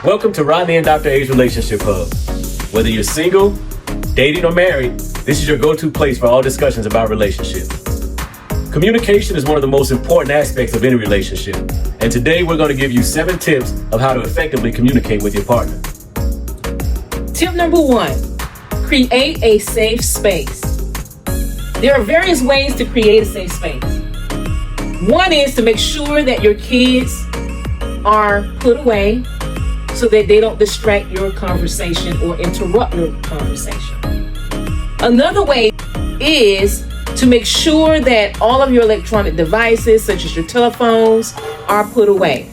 Welcome to Rodney and Dr. A's Relationship Hub. Whether you're single, dating, or married, this is your go-to place for all discussions about relationships. Communication is one of the most important aspects of any relationship. And today we're going to give you 7 tips of how to effectively communicate with your partner. Tip number 1, create a safe space. There are various ways to create a safe space. One is to make sure that your kids are put away so that they don't distract your conversation or interrupt your conversation. Another way is to make sure that all of your electronic devices, such as your telephones, are put away.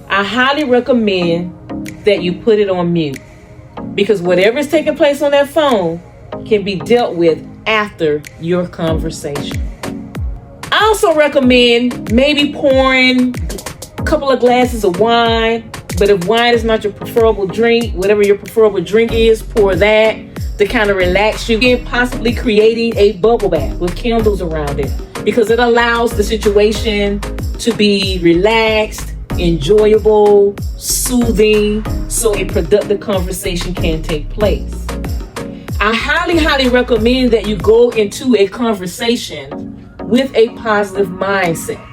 I highly recommend that you put it on mute, because whatever is taking place on that phone can be dealt with after your conversation. I also recommend maybe pouring a couple of glasses of wine, but if wine is not your preferable drink, whatever your preferable drink is, pour that to kind of relax you. And possibly creating a bubble bath with candles around it, because it allows the situation to be relaxed, enjoyable, soothing, so a productive conversation can take place. I highly recommend that you go into a conversation with a positive mindset.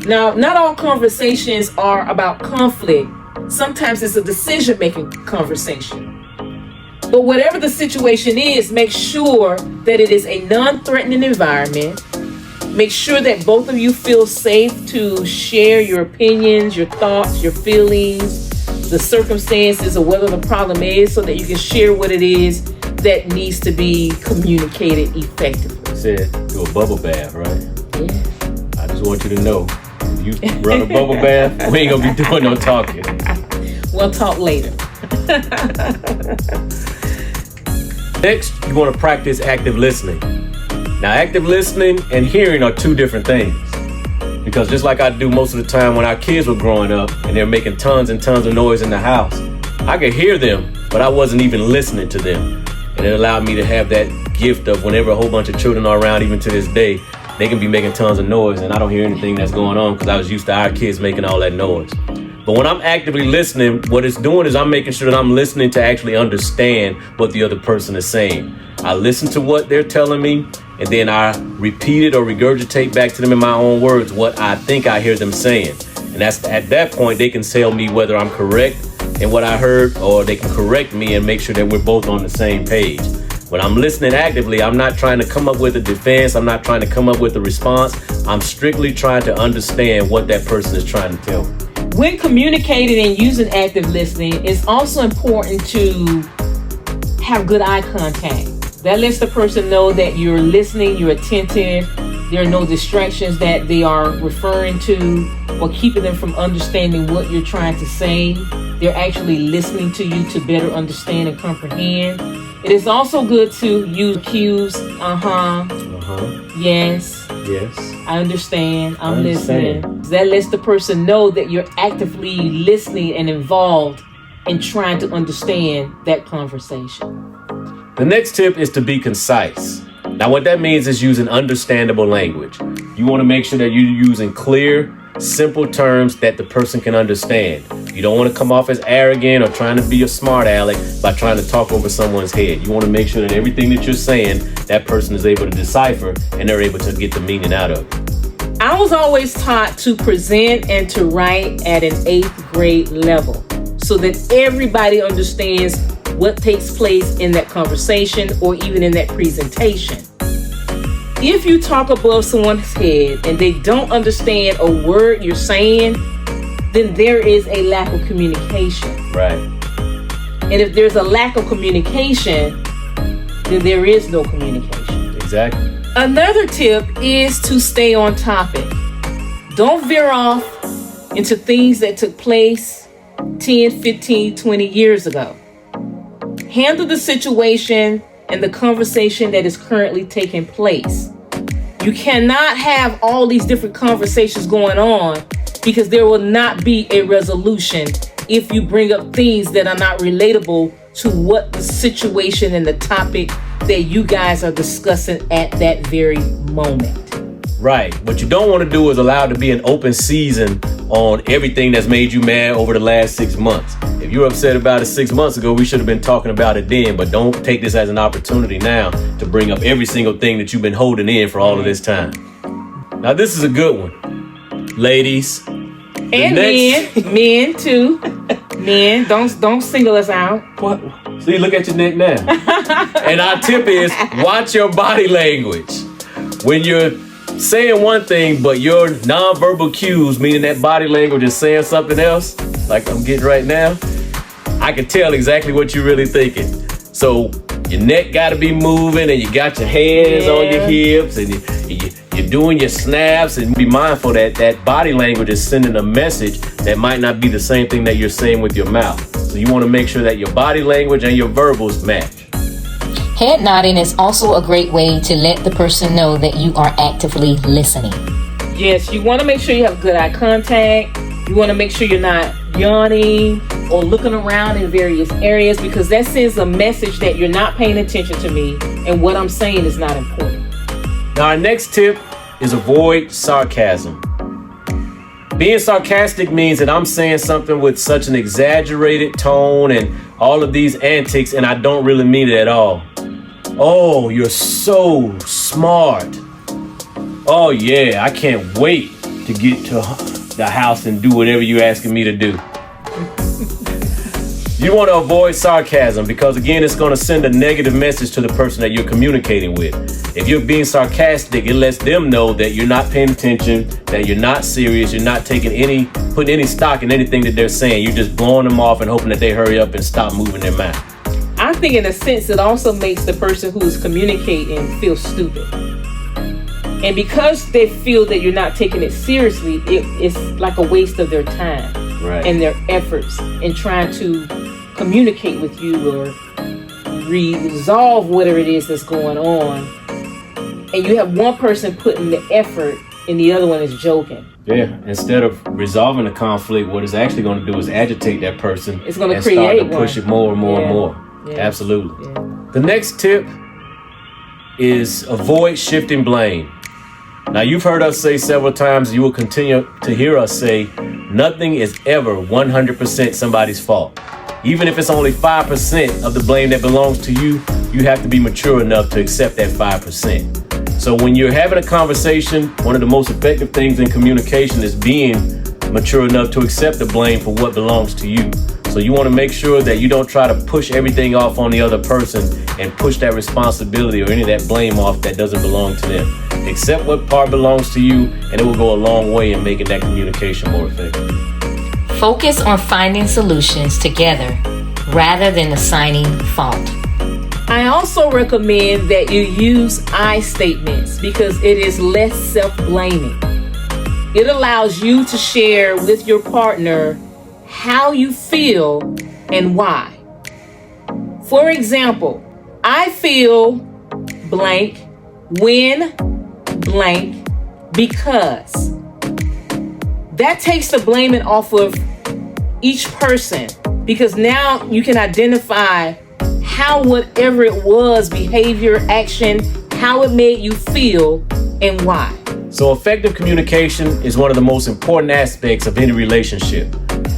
Now, not all conversations are about conflict. Sometimes it's a decision-making conversation. But whatever the situation is, make sure that it is a non-threatening environment. Make sure that both of you feel safe to share your opinions, your thoughts, your feelings, the circumstances, or whatever the problem is, so that you can share what it is that needs to be communicated effectively. Said do a bubble bath, right? Yeah. I just want you to know, if you run a bubble bath, we ain't gonna be doing no talking. We'll talk later. Next, you want to practice active listening. Now, active listening and hearing are 2 different things. Because just like I do most of the time when our kids were growing up and they're making tons and tons of noise in the house, I could hear them, but I wasn't even listening to them. And it allowed me to have that gift of whenever a whole bunch of children are around, even to this day, they can be making tons of noise and I don't hear anything that's going on because I was used to our kids making all that noise. But when I'm actively listening, what it's doing is I'm making sure that I'm listening to actually understand what the other person is saying. I listen to what they're telling me, and then I repeat it or regurgitate back to them in my own words what I think I hear them saying. And that's at that point they can tell me whether I'm correct in what I heard, or they can correct me and make sure that we're both on the same page. When I'm listening actively, I'm not trying to come up with a defense. I'm not trying to come up with a response. I'm strictly trying to understand what that person is trying to tell me. When communicating and using active listening, it's also important to have good eye contact. That lets the person know that you're listening, you're attentive, there are no distractions that they are referring to or keeping them from understanding what you're trying to say. They're actually listening to you to better understand and comprehend. It is also good to use cues. Yes. I understand. I'm listening. That lets the person know that you're actively listening and involved in trying to understand that conversation. The next tip is to be concise. Now, what that means is using understandable language. You want to make sure that you're using clear, simple terms that the person can understand. You don't want to come off as arrogant or trying to be a smart aleck by trying to talk over someone's head. You want to make sure that everything that you're saying, that person is able to decipher and they're able to get the meaning out of it. I was always taught to present and to write at an 8th grade level so that everybody understands what takes place in that conversation or even in that presentation. If you talk above someone's head and they don't understand a word you're saying, then there is a lack of communication. Right. And if there's a lack of communication, then there is no communication. Exactly. Another tip is to stay on topic. Don't veer off into things that took place 10, 15, 20 years ago. Handle the situation and the conversation that is currently taking place. You cannot have all these different conversations going on, because there will not be a resolution if you bring up things that are not relatable to what the situation and the topic that you guys are discussing at that very moment. Right. What you don't want to do is allow it to be an open season on everything that's made you mad over the last 6 months. If If you're upset about it 6 months ago, we should have been talking about it then, but don't take this as an opportunity now to bring up every single thing that you've been holding in for all of this time. Now, this is a good one. Ladies. And men too. Men, don't single us out. What? See, look at your neck now. And our tip is watch your body language. When you're saying one thing, but your nonverbal cues, meaning that body language is saying something else, like I'm getting right now, I can tell exactly what you're really thinking. So your neck got to be moving, and you got your hands on your hips, and you're doing your snaps, and be mindful that that body language is sending a message that might not be the same thing that you're saying with your mouth. So you want to make sure that your body language and your verbals match. Head nodding is also a great way to let the person know that you are actively listening. Yes, you want to make sure you have good eye contact. You want to make sure you're not yawning or looking around in various areas, because that sends a message that you're not paying attention to me and what I'm saying is not important. Now, our next tip is avoid sarcasm. Being sarcastic means that I'm saying something with such an exaggerated tone and all of these antics, and I don't really mean it at all. Oh, you're so smart. Oh, yeah, I can't wait to get to the house and do whatever you're asking me to do. You want to avoid sarcasm because, again, it's going to send a negative message to the person that you're communicating with. If you're being sarcastic, it lets them know that you're not paying attention, that you're not serious, you're not putting any stock in anything that they're saying. You're just blowing them off and hoping that they hurry up and stop moving their mouth. I think in a sense it also makes the person who is communicating feel stupid. And because they feel that you're not taking it seriously, it's like a waste of their time and their efforts in trying to communicate with you or resolve whatever it is that's going on. And you have one person putting the effort and the other one is joking. Yeah, instead of resolving the conflict, what it's actually going to do is agitate that person. It's going to start to push it more and more and more. Yeah. Absolutely. Yeah. The next tip is avoid shifting blame. Now, you've heard us say several times, you will continue to hear us say, nothing is ever 100% somebody's fault. Even if it's only 5% of the blame that belongs to you, you have to be mature enough to accept that 5%. So when you're having a conversation, one of the most effective things in communication is being mature enough to accept the blame for what belongs to you. So you want to make sure that you don't try to push everything off on the other person and push that responsibility or any of that blame off that doesn't belong to them. Accept what part belongs to you, and it will go a long way in making that communication more effective. Focus on finding solutions together rather than assigning fault. I also recommend that you use I statements because it is less self-blaming. It allows you to share with your partner how you feel and why. For example, I feel blank when blank because. That takes the blaming off of each person because now you can identify how whatever it was, behavior, action, how it made you feel and why. So effective communication is one of the most important aspects of any relationship.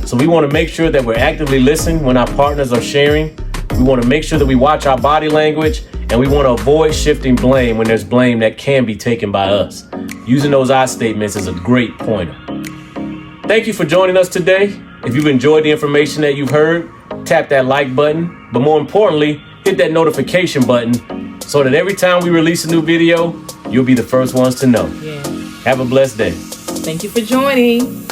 So we want to make sure that we're actively listening when our partners are sharing. We want to make sure that we watch our body language, and we want to avoid shifting blame when there's blame that can be taken by us. Using those I statements is a great pointer. Thank you for joining us today. If you've enjoyed the information that you've heard, tap that like button, but more importantly, hit that notification button so that every time we release a new video, you'll be the first ones to know. Yeah. Have a blessed day. Thank you for joining.